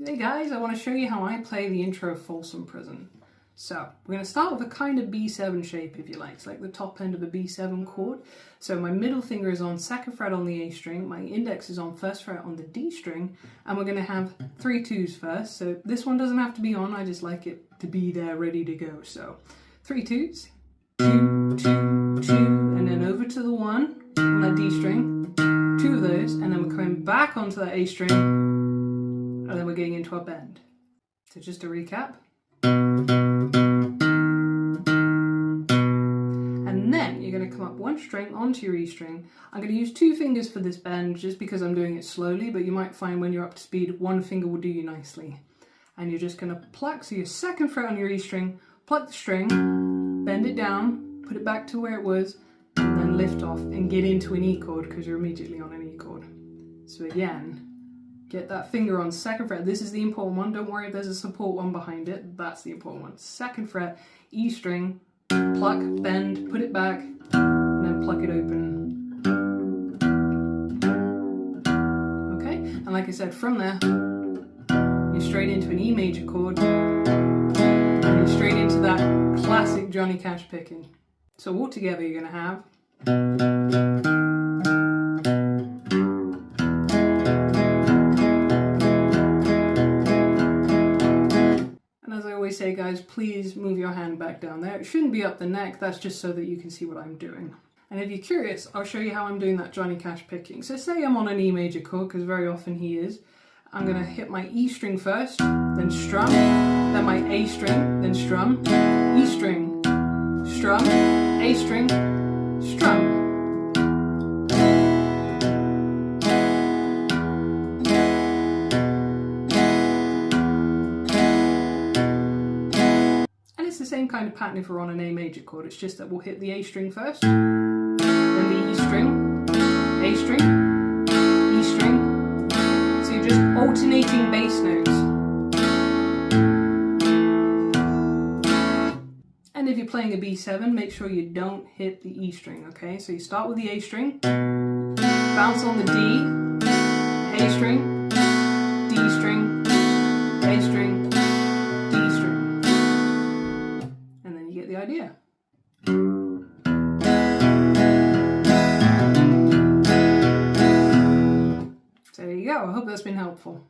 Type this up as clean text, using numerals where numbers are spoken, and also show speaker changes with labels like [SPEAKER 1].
[SPEAKER 1] Hey guys, I want to show you how I play the intro of Folsom Prison. So, we're going to start with a kind of B7 shape, if you like. It's like the top end of a B7 chord. So my middle finger is on 2nd fret on the A string, my index is on 1st fret on the D string, and we're going to have 3 2s first. So this one doesn't have to be on, I just like it to be there ready to go. So 3 2s, 2, 2, 2, and then over to the 1 on that D string, 2 of those, and then we're coming back onto that A string, and then we're getting into our bend. So just to recap. And then you're going to come up 1 string onto your E string. I'm going to use 2 fingers for this bend just because I'm doing it slowly, but you might find when you're up to speed, 1 finger will do you nicely. And you're just going to pluck, so your 2nd fret on your E string, pluck the string, bend it down, put it back to where it was, and then lift off and get into an E chord because you're immediately on an E chord. So again, get that finger on 2nd fret. This is the important one. Don't worry if there's a support one behind it. That's the important one. 2nd fret, E string, pluck, bend, put it back, and then pluck it open. Okay? And like I said, from there, you're straight into an E major chord, and you're straight into that classic Johnny Cash picking. So all together you're going to have... say, guys, please move your hand back down there. It shouldn't be up the neck, that's just so that you can see what I'm doing. And if you're curious, I'll show you how I'm doing that Johnny Cash picking. So say I'm on an E major chord, because very often he is. I'm going to hit my E string first, then strum, then my A string, then strum, E string, strum, A string, strum. The same kind of pattern if we're on an A major chord, it's just that we'll hit the A string first, then the E string, A string, E string, so you're just alternating bass notes. And if you're playing a B7, make sure you don't hit the E string, okay? So you start with the A string, bounce on the D, A string, D string, A string, the idea. So there you go. I hope that's been helpful.